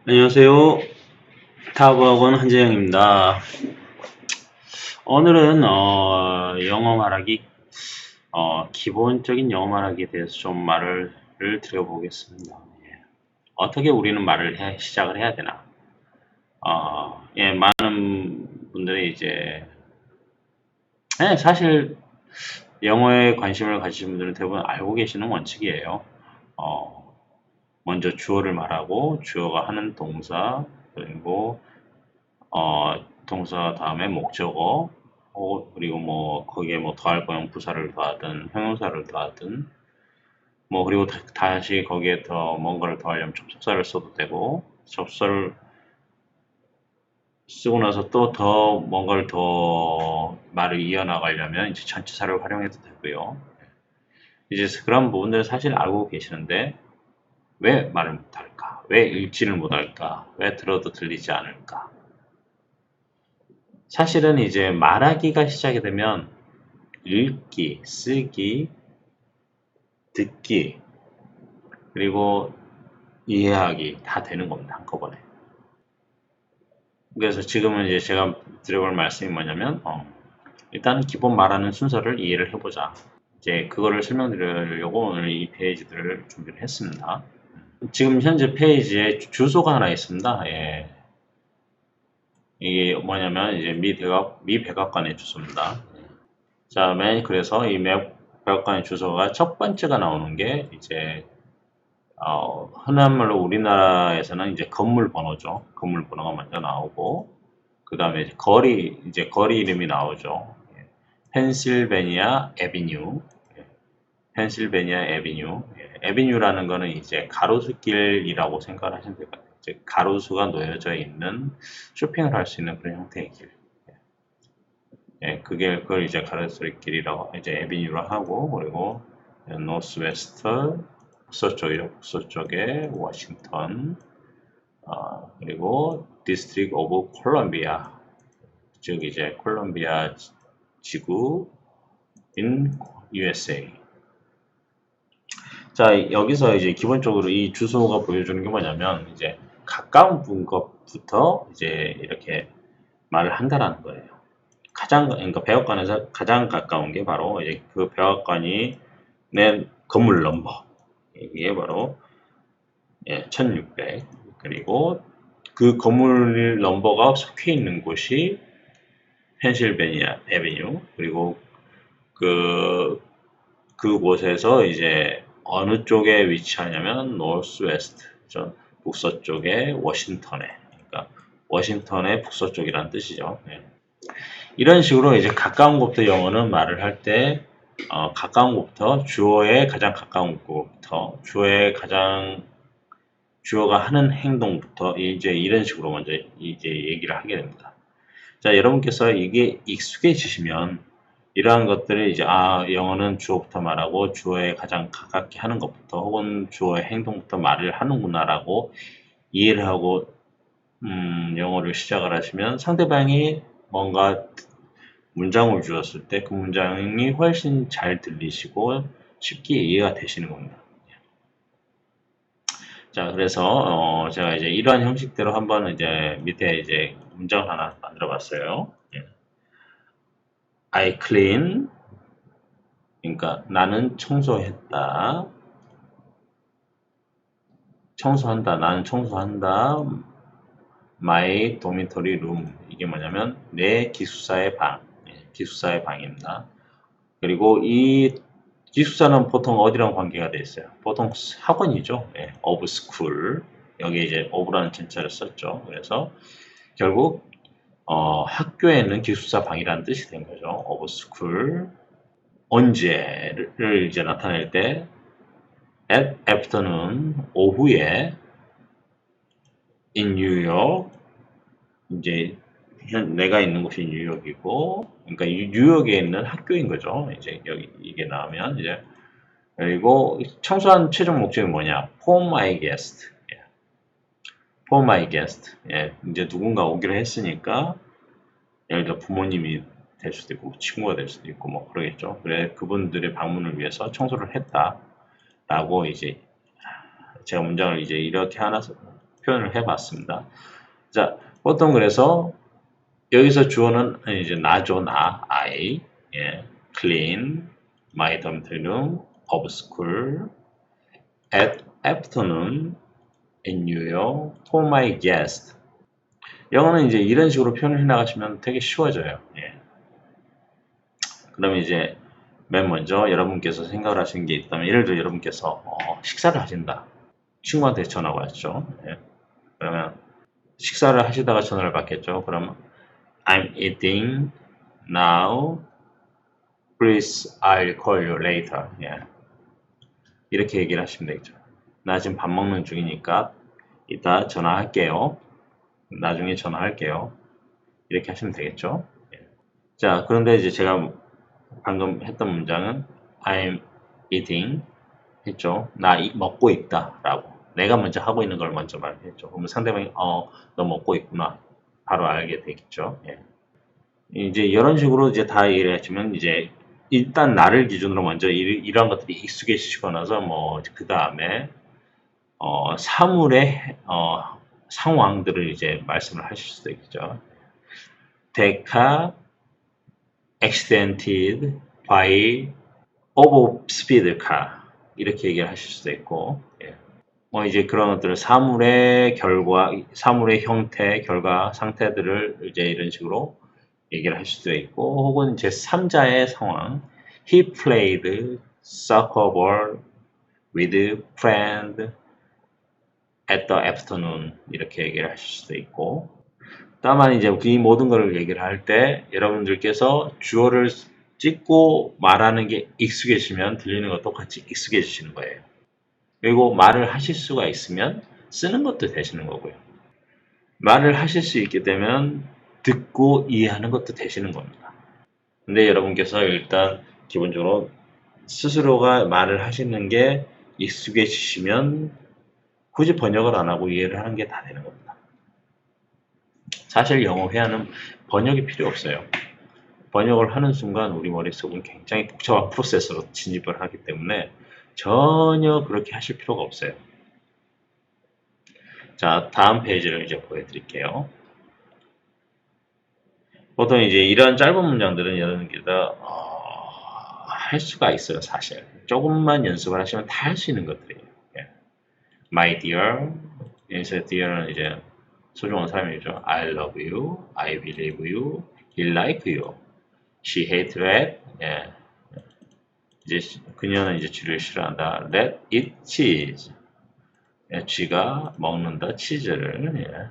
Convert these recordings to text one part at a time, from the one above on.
안녕하세요. 타브학원 한재영입니다. 오늘은 영어 말하기 기본적인 영어 말하기에 대해서 좀 말을 드려보겠습니다. 예. 어떻게 우리는 말을 시작을 해야 되나? 예, 많은 분들이 이제 사실 영어에 관심을 가지신 분들은 대부분 알고 계시는 원칙이에요. 어, 먼저 주어를 말하고 주어가 하는 동사 그리고 동사 다음에 목적어, 그리고 뭐, 거기에 뭐 더할 거용 부사를 더하든, 형용사를 더하든, 뭐, 그리고 다시 거기에 더 뭔가를 더하려면 접속사를 써도 되고, 접속사를 쓰고 나서 또 더 뭔가를 더 말을 이어나가려면 이제 전치사를 활용해도 되고요. 이제 그런 부분들은 사실 알고 계시는데, 왜 말을 못할까? 왜 읽지를 못할까? 왜 들어도 들리지 않을까? 사실은 이제 말하기가 시작이 되면 읽기, 쓰기, 듣기, 그리고 이해하기 다 되는 겁니다. 한꺼번에. 그래서 지금은 이제 제가 드려볼 말씀이 뭐냐면, 일단 기본 말하는 순서를 이해를 해보자. 이제 그거를 설명드리려고 오늘 이 페이지들을 준비를 했습니다. 지금 현재 페이지에 주소가 하나 있습니다. 예. 이게 뭐냐면 이제 미 백악관의 주소입니다. 자, 그래서 이 백악관의 주소가 첫 번째가 나오는 게 이제 흔한 말로 우리나라에서는 이제 건물 번호죠. 건물 번호가 먼저 나오고, 그 다음에 이제 거리 이름이 나오죠. 예. 펜실베니아 에비뉴. 예. 펜실베니아 에비뉴. 예. 에비뉴라는 거는 이제 가로수길이라고 생각을 하시면 될 것 같아요. 이제 가로수가 놓여져 있는 쇼핑을 할 수 있는 그런 형태의 길. 예, 그걸 이제 가로수길이라고, 이제 에비뉴로 하고, 그리고 노스웨스트, 북서쪽이죠. 북서쪽에 워싱턴, 그리고 디스트릭 오브 콜롬비아, 즉 이제 콜롬비아 지구 in USA. 자, 여기서 이제 기본적으로 이 주소가 보여주는 게 뭐냐면 이제 가까운 것부터 이제 이렇게 말을 한다라는 거예요. 그러니까 백악관에서 가장 가까운 게 바로 이제 그 백악관이 낸 건물 넘버. 이게 바로 1600. 그리고 그 건물 넘버가 속해 있는 곳이 펜실베니아 에비뉴. 그리고 그곳에서 이제 어느 쪽에 위치하냐면 노스웨스트, 북서쪽에 워싱턴에. 그러니까 워싱턴의 북서쪽이라는 뜻이죠. 네. 이런 식으로 이제 가까운 곳부터 영어는 말을 할 때 가까운 곳부터 주어에 가장 가까운 곳부터 주어가 하는 행동부터 이제 이런 식으로 먼저 이제 얘기를 하게 됩니다. 자, 여러분께서 이게 익숙해지시면 이러한 것들을 이제 영어는 주어부터 말하고 주어에 가장 가깝게 하는 것부터 혹은 주어의 행동부터 말을 하는구나라고 이해를 하고 영어를 시작을 하시면 상대방이 뭔가 문장을 주었을 때 그 문장이 훨씬 잘 들리시고 쉽게 이해가 되시는 겁니다. 자, 그래서 제가 이제 이러한 형식대로 한번 이제 밑에 이제 문장을 하나 만들어 봤어요. I clean, 그러니까 나는 청소했다. 나는 청소한다. My dormitory room, 이게 뭐냐면 내 기숙사의 기숙사의 방입니다. 그리고 이 기숙사는 보통 어디랑 관계가 돼 있어요? 보통 학원이죠. of school. 여기 이제 of라는 전자를 썼죠. 그래서 결국 학교에 있는 기숙사 방이라는 뜻이 된 거죠. of school. 언제를 이제 나타낼 때 at afternoon, 오후에 in New York, 이제 내가 있는 곳이 뉴욕이고, 그러니까 뉴욕에 있는 학교인 거죠. 이제 여기 이게 나오면 이제 그리고 청소한 최종 목적이 뭐냐? For my guest. For my guest. 이제 누군가 오기로 했으니까 예를 들어 부모님이 될 수도 있고 친구가 될 수도 있고 뭐 그러겠죠. 그래 그분들의 방문을 위해서 청소를 했다라고 이제 제가 문장을 이제 이렇게 하나 표현을 해봤습니다. 자, 보통 그래서 여기서 주어는 이제 나죠, 나, I, 예, clean, my dormitory room, of school, at afternoon, in New York, for my guest. 영어는 이제 이런 식으로 표현을 해나가시면 되게 쉬워져요. 예. 그러면 이제 맨 먼저 여러분께서 생각을 하시는 게 있다면, 예를 들어 여러분께서 식사를 하신다. 친구한테 전화가 왔죠. 예. 그러면 식사를 하시다가 전화를 받겠죠. 그러면 I'm eating now. Please, I'll call you later. 예. 이렇게 얘기를 하시면 되겠죠. 나 지금 밥 먹는 중이니까 이따 전화할게요. 나중에 전화할게요. 이렇게 하시면 되겠죠. 예. 자, 그런데 이제 제가 방금 했던 문장은 I'm eating 했죠. 나 먹고 있다 라고. 내가 먼저 하고 있는 걸 먼저 말했죠. 그러면 상대방이 너 먹고 있구나. 바로 알게 되겠죠. 예. 이제 이런 식으로 이제 다 얘기를 해주면 이제 일단 나를 기준으로 먼저 이러한 것들이 익숙해지시고 나서 뭐 그 다음에 사물의 상황들을 이제 말씀을 하실 수도 있죠. 데카 accidented by overspeed car 이렇게 얘기를 하실 수도 있고, 예. 뭐 이제 그런 것들을 사물의 결과, 사물의 형태, 결과, 상태들을 이제 이런 식으로 얘기를 할 수도 있고, 혹은 제 3자의 상황, he played soccer ball with friend at the afternoon 이렇게 얘기를 하실 수도 있고, 다만 이제 이 모든 걸 얘기를 할 때 여러분들께서 주어를 찍고 말하는 게 익숙해지면 들리는 것도 같이 익숙해지시는 거예요. 그리고 말을 하실 수가 있으면 쓰는 것도 되시는 거고요. 말을 하실 수 있게 되면 듣고 이해하는 것도 되시는 겁니다. 근데 여러분께서 일단 기본적으로 스스로가 말을 하시는 게 익숙해지시면 굳이 번역을 안 하고 이해를 하는 게 다 되는 겁니다. 사실 영어 회화는 번역이 필요 없어요. 번역을 하는 순간 우리 머릿속은 굉장히 복잡한 프로세스로 진입을 하기 때문에 전혀 그렇게 하실 필요가 없어요. 자, 다음 페이지를 이제 보여드릴게요. 보통 이제 이런 짧은 문장들은 여러분께서 할 수가 있어요, 사실. 조금만 연습을 하시면 다 할 수 있는 것들이에요. 예. My dear, 여기서 dear는 이제 소중한 사람이죠. I love you, I believe you, he like you, she hate red. 예. 이제 그녀는 이제 쥐를 싫어한다. Let eat cheese. 예, 쥐가 먹는다 치즈를. 예.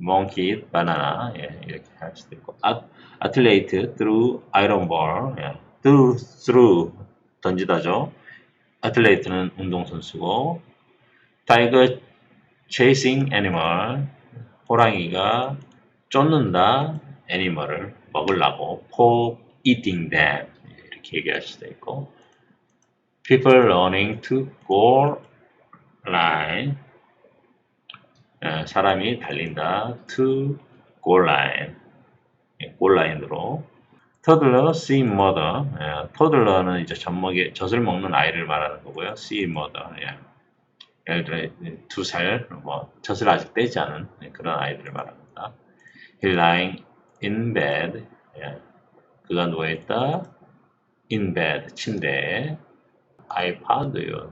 Monkey eat banana. 예, 이렇게 할 수도 있고. Athlete through iron ball. 예. through 던지다죠. Athlete는 운동선수고. Tiger chasing animal. 호랑이가 쫓는다 애니멀을 먹으려고 for eating them 이렇게 얘기할 수도 있고, people running to goal line, 사람이 달린다 to goal line, 골 라인으로. toddler see mother, toddler는 이제 젖을 먹는 아이를 말하는 거고요. see mother, 예를 들어 2살, 뭐 젖을 아직 떼지 않은 그런 아이들을 말합니다. He lying in bed. 예. 그가 누워있다. in bed. 침대에. I found you.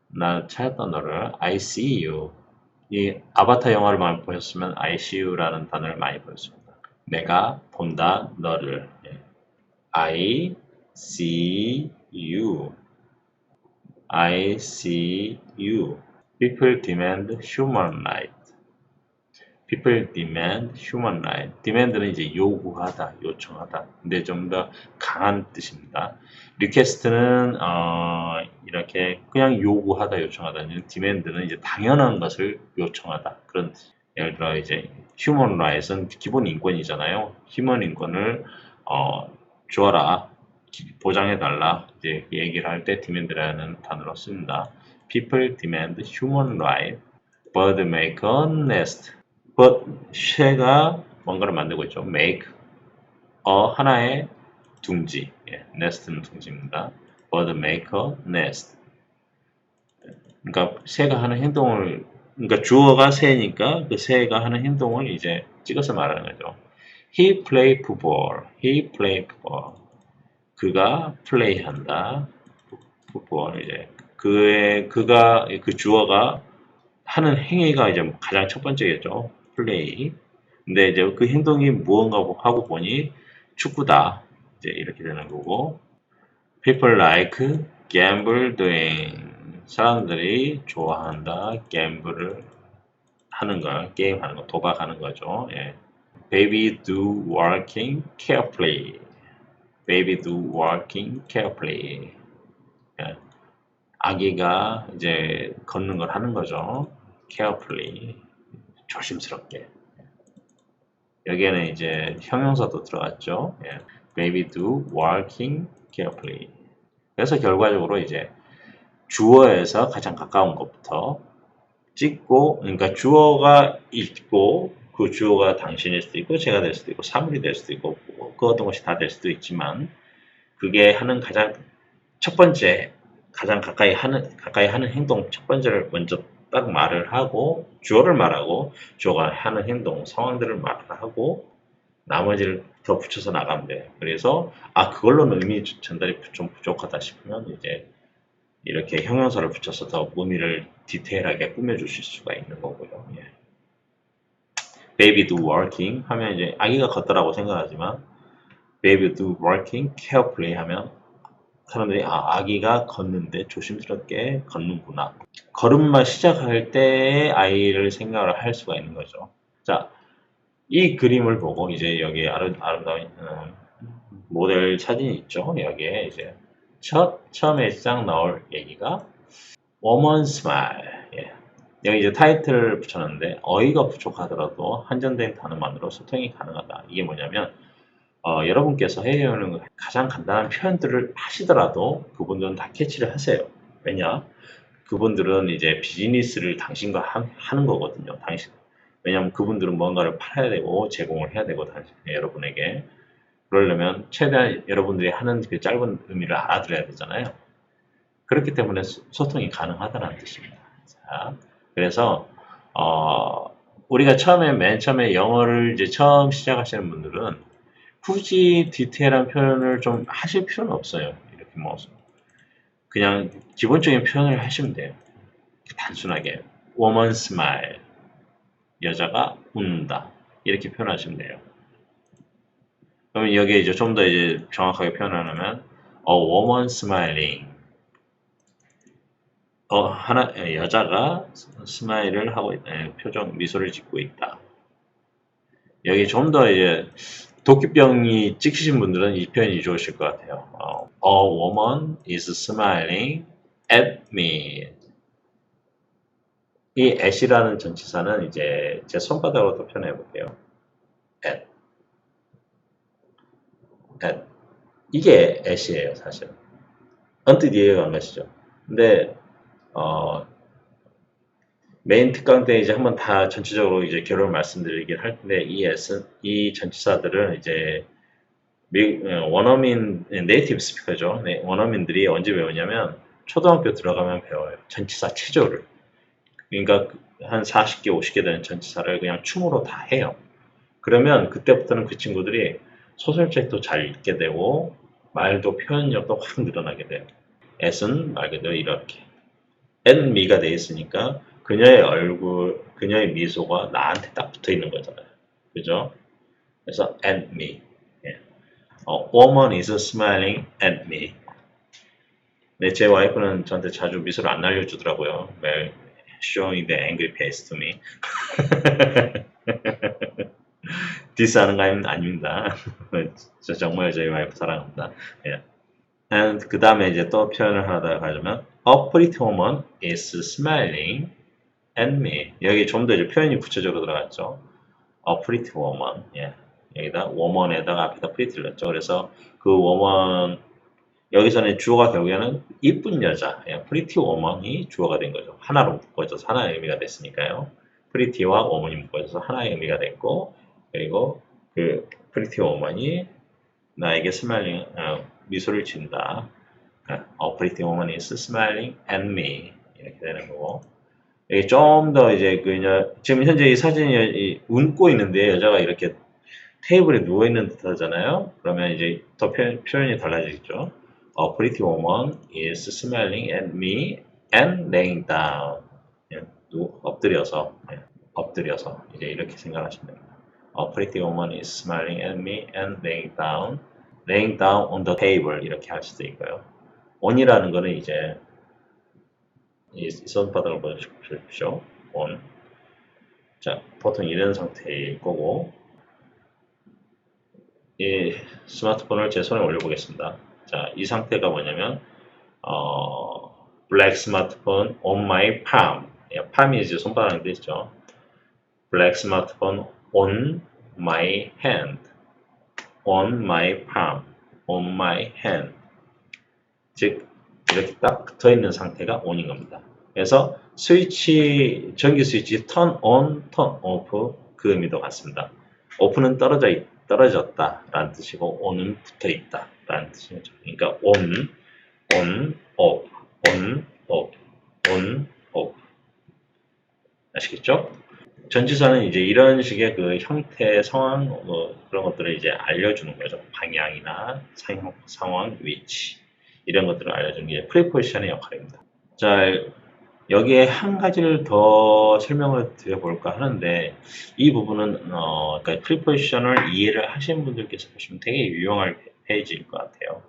나 찾았던 너를. I see you. 이 아바타 영화를 많이 보셨으면 I see you라는 단어를 많이 보셨습니다. 내가 본다 너를. 예. I see you. I see you. People demand human rights. People demand human rights. demand는 이제 요구하다, 요청하다. 근데 좀 더 강한 뜻입니다. request는 이렇게 그냥 요구하다, 요청하다. demand는 이제 당연한 것을 요청하다. 그런 뜻. 예를 들어 이제 human rights은 기본 인권이잖아요. 휴먼 인권을 줘라, 보장해달라. 이제 얘기를 할 때 demand라는 단어로 씁니다. People demand human rights. Bird make a nest. 새가 뭔가를 만들고 있죠. make 하나의 둥지. 예, nest는 둥지입니다. bird make a nest. 그러니까 새가 하는 행동을 그러니까 주어가 새니까 그 새가 하는 행동을 이제 찍어서 말하는 거죠. He play football. He play football. 그가 플레이한다. football 이제 그가 그 주어가 하는 행위가 이제 가장 첫 번째겠죠. 플레이. 근데 이제 그 행동이 무언가 하고 보니 축구다. 이제 이렇게 되는 거고. People like gamble doing. 사람들이 좋아한다. gamble을 하는 걸, 게임 하는 거, 도박하는 거죠. 예. Baby do walking carefully. Baby do walking carefully. 예. 아기가 이제 걷는 걸 하는 거죠. carefully. 조심스럽게. 여기에는 이제 형용사도 들어갔죠. 예. Baby do walking carefully. 그래서 결과적으로 이제 주어에서 가장 가까운 것부터 찍고, 그러니까 주어가 있고, 그 주어가 당신일 수도 있고, 제가 될 수도 있고, 사물이 될 수도 있고, 그 어떤 것이 다 될 수도 있지만, 그게 하는 가장 첫 번째, 가장 가까이 하는 행동 첫 번째를 먼저 딱 말을 하고, 주어를 말하고, 주어가 하는 행동, 상황들을 말을 하고, 나머지를 더 붙여서 나가면 돼요. 그래서, 그걸로는 의미 전달이 좀 부족하다 싶으면, 이제, 이렇게 형용사를 붙여서 더 의미를 디테일하게 꾸며주실 수가 있는 거고요. 예. Baby do walking 하면 이제 아기가 걷더라고 생각하지만 Baby do walking carefully 하면 사람들이 아기가 걷는데 조심스럽게 걷는구나. 걸음마 시작할 때 아이를 생각을 할 수가 있는 거죠. 자, 이 그림을 보고 이제 여기 아름다운 모델 사진이 있죠. 여기에 이제 처음에 딱 나올 얘기가 Woman Smile. 예. 여기 이제 타이틀을 붙였는데 어휘가 부족하더라도 한전된 단어만으로 소통이 가능하다. 이게 뭐냐면 여러분께서 해야 하는 가장 간단한 표현들을 하시더라도 그분들은 다 캐치를 하세요. 왜냐? 그분들은 이제 비즈니스를 당신과 하는 거거든요. 왜냐하면 그분들은 뭔가를 팔아야 되고 제공을 해야 되고 여러분에게 그러려면 최대한 여러분들이 하는 그 짧은 의미를 알아들어야 되잖아요. 그렇기 때문에 소통이 가능하다는 뜻입니다. 자, 그래서 우리가 맨 처음에 영어를 이제 처음 시작하시는 분들은 굳이 디테일한 표현을 좀 하실 필요는 없어요. 이렇게 뭐 그냥 기본적인 표현을 하시면 돼요. 단순하게 woman smile 여자가 웃는다 이렇게 표현하시면 돼요. 그러면 여기에 이제 좀 더 이제 정확하게 표현하려면 a woman smiling 여자가 스마일을 하고 있다. 표정, 미소를 짓고 있다. 여기 좀 더 이제 도끼병이 찍히신 분들은 이 표현이 좋으실 것 같아요. A woman is smiling at me. 이 at이라는 전치사는 이제 제 손바닥으로 또 표현해 볼게요. at. 이게 at이에요, 사실. 언뜻 이해가 안 가시죠? 근데 메인 특강 때 이제 한번 다 전체적으로 이제 결론을 말씀드리긴 할 텐데 이 전치사들은 이제 원어민 네이티브 스피커죠. 네, 원어민들이 언제 배우냐면 초등학교 들어가면 배워요. 전치사 체조를. 그러니까 한 40개, 50개 되는 전치사를 그냥 춤으로 다 해요. 그러면 그때부터는 그 친구들이 소설책도 잘 읽게 되고 말도 표현력도 확 늘어나게 돼요. at은 말 그대로 이렇게 and me가 돼 있으니까 그녀의 얼굴, 그녀의 미소가 나한테 딱 붙어 있는 거잖아요. 그죠? 그래서 and me. 예. woman is smiling at me. 네, 제 와이프는 저한테 자주 미소를 안 날려주더라고요. 매일 showing the angry face to me. 디스하는 거 아닙니다. 저 정말 저희 와이프 사랑합니다. 예. and 그 다음에 이제 또 표현을 하나 더 가자면 a pretty woman is smiling at me. 여기 좀 더 이제 표현이 구체적으로 들어갔죠. a pretty woman. 예. 여기다 woman에다가 앞에다 pretty를 넣었죠. 그래서 그 woman 여기서는 주어가 결국에는 이쁜 여자, 예. pretty woman이 주어가 된 거죠. 하나로 묶어져서 하나의 의미가 됐으니까요. pretty와 woman이 묶어져서 하나의 의미가 됐고 그리고 그 pretty woman이 나에게 스마일링 미소를 짓는다. a pretty woman is smiling at me 이렇게 되는 거고 이게 좀 더 이제 지금 현재 이 사진이 웃고 있는데 여자가 이렇게 테이블에 누워 있는 듯 하잖아요. 그러면 이제 더 표현이 달라지겠죠. A pretty woman is smiling at me and laying down. 예, 엎드려서, 엎드려서 이제 이렇게 생각하시면 됩니다. A pretty woman is smiling at me and laying down on the table 이렇게 할 수도 있고요. on이라는 거는 이제 이 손바닥을 보십시오. on. 자, 보통 이런 상태일 거고 이 스마트폰을 제 손에 올려보겠습니다. 자, 이 상태가 뭐냐면 black smartphone on my palm. palm이 이제 손바닥에 되죠. black smartphone on my hand. on my palm. on my hand. 즉 이렇게 딱 붙어 있는 상태가 on인 겁니다. 그래서 스위치 전기 스위치 turn on, turn off 그 의미도 같습니다. off는 떨어졌다라는 뜻이고 on은 붙어 있다라는 뜻이죠. 그러니까 on, off, on, off, on, off. 아시겠죠? 전지사는 이제 이런 식의 그 형태, 상황 그런 것들을 이제 알려주는 거죠. 방향이나 상황, 위치 이런 것들을 알려주는 게 프리포지션의 역할입니다. 자, 여기에 한 가지를 더 설명을 드려볼까 하는데 이 부분은 그러니까 프리포지션을 이해를 하시는 분들께서 보시면 되게 유용할 페이지일 것 같아요.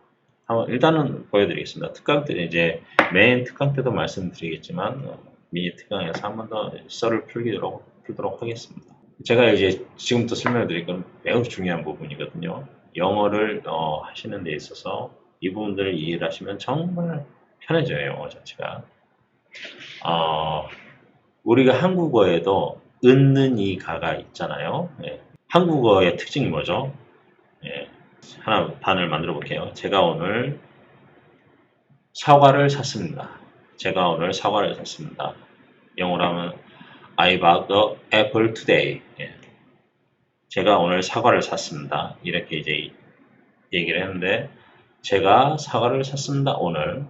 일단은 보여드리겠습니다. 특강 때 이제 메인 특강 때도 말씀드리겠지만 미니 특강에서 한 번 더 썰을 풀도록 하겠습니다. 제가 이제 지금부터 설명드릴 건 매우 중요한 부분이거든요. 영어를 하시는 데 있어서 이 부분들을 이해를 하시면 정말 편해져요. 영어 자체가. 우리가 한국어에도 은는 이 가가 있잖아요. 예. 한국어의 특징이 뭐죠? 예. 하나 단어를 만들어 볼게요. 제가 오늘 사과를 샀습니다. 제가 오늘 사과를 샀습니다. 영어로 하면 I bought the apple today. 예. 제가 오늘 사과를 샀습니다. 이렇게 이제 얘기를 했는데 제가 사과를 샀습니다. 오늘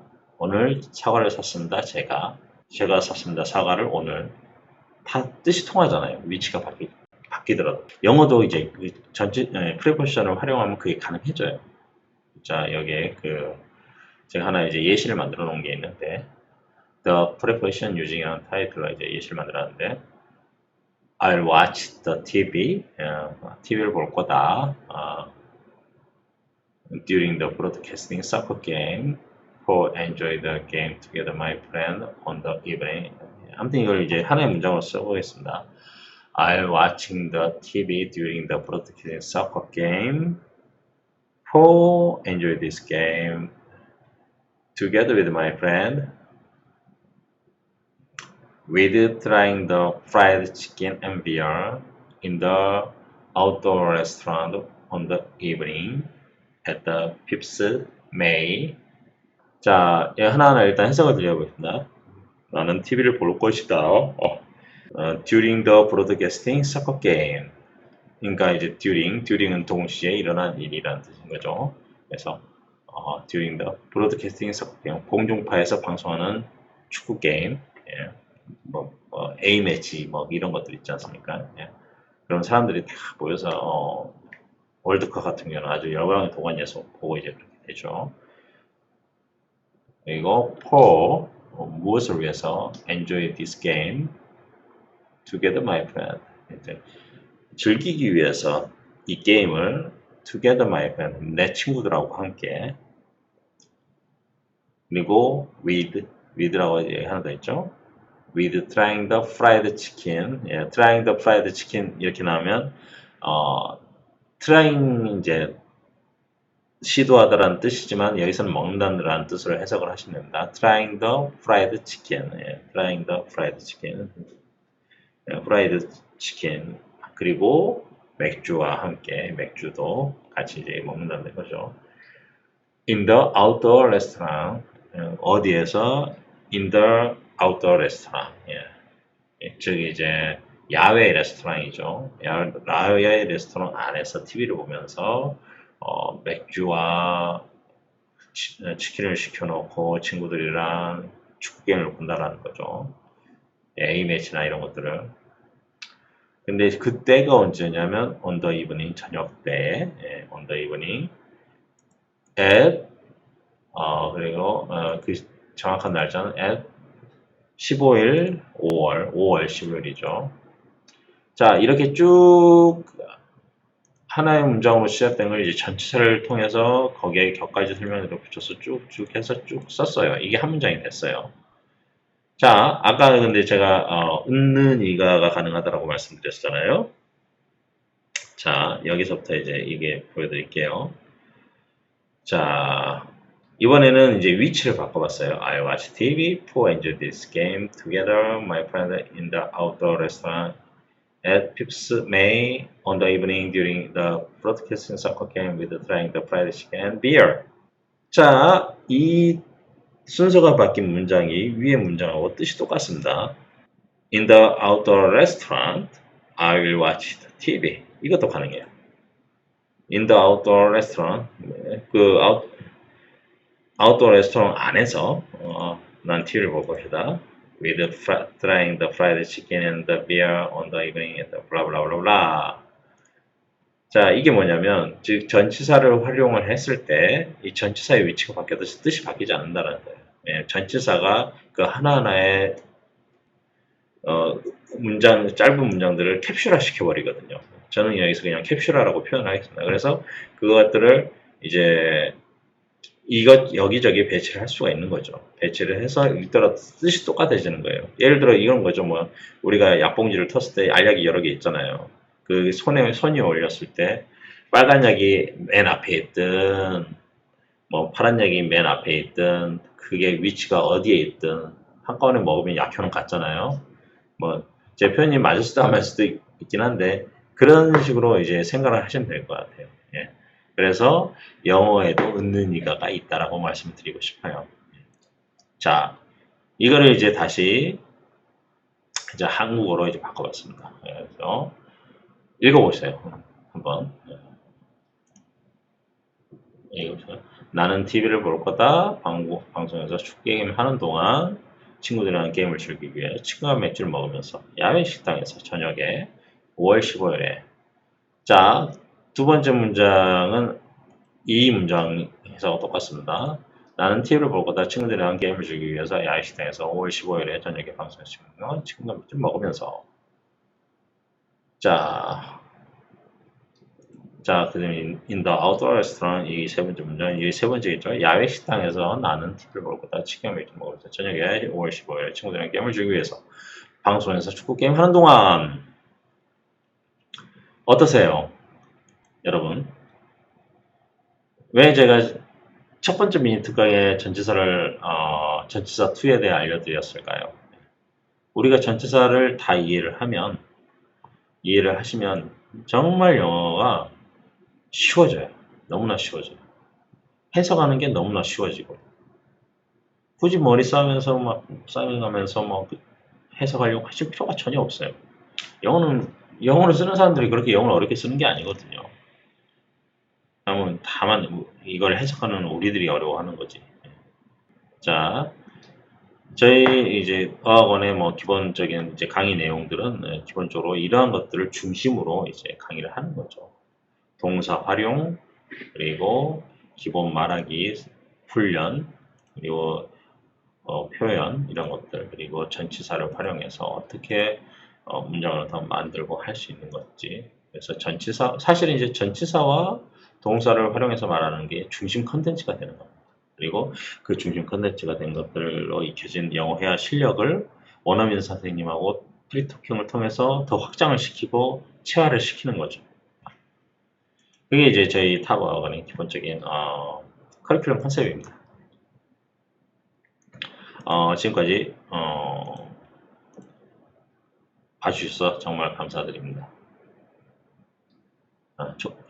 사과를 샀습니다. 제가 샀습니다. 사과를 오늘 다 뜻이 통하잖아요. 위치가 바뀌더라도 영어도 이제 그 프리포지션을 활용하면 그게 가능해져요. 자, 여기에 제가 하나 이제 예시를 만들어 놓은 게 있는데 The preposition using이라는 타이틀로 이제 예시를 만들었는데 I'll watch the TV. TV를 볼 거다. During the broadcasting soccer game. For enjoy the game together my friend on the evening. 아무튼 이걸 이제 하나의 문장으로 써보겠습니다. I'll watching the TV during the broadcasting soccer game. For enjoy this game together with my friend. With trying the fried chicken and beer in the outdoor restaurant on the evening at the 5th May. 자, 하나하나 일단 해석을 드려보겠습니다. 나는 TV를 볼 것이다. During the broadcasting soccer game. 그러니까 이제 during은 동시에 일어난 일이라는 뜻인 거죠. 그래서 during the broadcasting soccer game, 공중파에서 방송하는 축구 게임. 예. A매치 이런 것들 있지 않습니까? 예. 그런 사람들이 다 모여서 월드컵 같은 경우는 아주 열광의 도가니에서 보고 이제 그렇게 되죠. 그리고 for 무엇을 위해서 enjoy this game together my friend. 즐기기 위해서 이 게임을 together my friend 내 친구들하고 함께 그리고 with라고 하나 더 있죠. with trying the fried chicken, trying the fried chicken 이렇게 나오면 trying 이제 시도하다라는 뜻이지만 여기서는 먹는다는 뜻으로 해석을 하시면 됩니다. trying the fried chicken, trying the fried chicken, fried chicken 그리고 맥주와 함께 맥주도 같이 이제 먹는다는 거죠. in the outdoor restaurant 어디에서 in the outdoor restaurant. 즉 이제 야외 레스토랑이죠. 야외 레스토랑 안에서 TV를 보면서 맥주와 치킨을 시켜놓고 친구들이랑 축구 게임을 본다라는 거죠. A매치나 이런 것들을. 근데 그때가 언제냐면 on the evening 저녁 때 on the evening at 그리고 그 정확한 날짜는 at 15일 5월 15일이죠. 자, 이렇게 쭉 하나의 문장으로 시작된 걸 이제 전치사를 통해서 거기에 격가지 설명을 붙여서 쭉쭉 해서 쭉 썼어요. 이게 한 문장이 됐어요. 자, 아까 근데 제가 웃는 이가가 가능하다라고 말씀드렸잖아요. 자, 여기서부터 이제 이게 보여드릴게요. 자, 이번에는 이제 위치를 바꿔봤어요. I watch TV, Paul enjoy this game together, my friend in the outdoor restaurant at Pips May on the evening during the broadcasting soccer game with trying the fried chicken and beer. 자, 이 순서가 바뀐 문장이 위의 문장하고 뜻이 똑같습니다. In the outdoor restaurant, I will watch the TV. 이것도 가능해요. In the outdoor restaurant, 그 아웃도어 레스토랑 안에서 난 TV를 볼 것이다. With trying the fried chicken and the beer on the evening at the blah blah blah blah. 자, 이게 뭐냐면 즉 전치사를 활용을 했을 때 이 전치사의 위치가 바뀌어도 뜻이 바뀌지 않는다는 거예요. 예, 전치사가 그 하나하나의 문장 짧은 문장들을 캡슐화 시켜버리거든요. 저는 여기서 그냥 캡슐화라고 표현하겠습니다. 그래서 그것들을 이제 이것 여기저기 배치를 할 수가 있는 거죠. 배치를 해서 읽더라도 뜻이 똑같아지는 거예요. 예를 들어 이런 거죠. 뭐 우리가 약봉지를 텄을 때 알약이 여러 개 있잖아요. 그 손이 올렸을 때 빨간 약이 맨 앞에 있든 뭐 파란 약이 맨 앞에 있든 그게 위치가 어디에 있든 한꺼번에 먹으면 약효는 같잖아요. 뭐 제 표현이 맞을 수도 안 맞을 수도 있긴 한데 그런 식으로 이제 생각을 하시면 될 것 같아요. 예. 그래서 영어에도 웃는 이가가 있다라고 말씀드리고 싶어요. 자, 이거를 이제 다시 이제 한국어로 이제 바꿔봤습니다. 그래서 읽어보세요. 한번. 읽어보세요. 나는 TV를 볼 거다. 방송에서 축구 게임 하는 동안 친구들이랑 게임을 즐기기 위해 친구와 맥주를 먹으면서 야외 식당에서 저녁에 5월 15일에 자, 두 번째 문장은 이 문장 해석과 똑같습니다. 나는 TV를 볼 거다. 친구들이랑 게임을 즐기기 위해서 야외 식당에서 5월 15일에 저녁에 방송에서 친구와 맥주를 먹으면서 자, 그 다음에 in the outdoor restaurant 이 세 번째 문장, 이 세 번째겠죠. 야외 식당에서 나는 TV를 볼 거다. 치킨 맥주 먹으면서 저녁에 5월 15일 친구들이랑 게임을 즐기기 위해서 방송에서 축구 게임 하는 동안 어떠세요? 여러분? 왜 제가 첫 번째 미니 특강에 전치사를 전치사 2에 대해 알려드렸을까요? 우리가 전치사를 다 이해를 하시면 정말 영어가 쉬워져요. 너무나 쉬워져요. 해석하는 게 너무나 쉬워지고 굳이 머리 싸면서 막 해석하려고 하실 필요가 전혀 없어요. 영어를 쓰는 사람들이 그렇게 영어를 어렵게 쓰는 게 아니거든요. 다만 이걸 해석하는 우리들이 어려워하는 거지. 자, 저희 이제 어학원의 뭐 기본적인 이제 강의 내용들은 기본적으로 이러한 것들을 중심으로 이제 강의를 하는 거죠. 동사 활용, 그리고 기본 말하기 훈련, 그리고 표현 이런 것들, 그리고 전치사를 활용해서 어떻게 문장을 더 만들고 할 수 있는 건지. 그래서 사실은 이제 전치사와 동사를 활용해서 말하는 게 중심 컨텐츠가 되는 겁니다. 그리고 그 중심 컨텐츠가 된 것들로 익혀진 영어 회화 실력을 원어민 선생님하고 프리토킹을 통해서 더 확장을 시키고 체화를 시키는 거죠. 그게 이제 저희 탑어학원의 기본적인 커리큘럼 컨셉입니다. 지금까지 봐주셔서 정말 감사드립니다.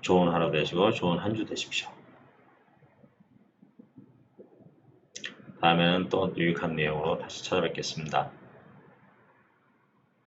좋은 하루 되시고 좋은 한 주 되십시오. 다음에는 또 유익한 내용으로 다시 찾아뵙겠습니다.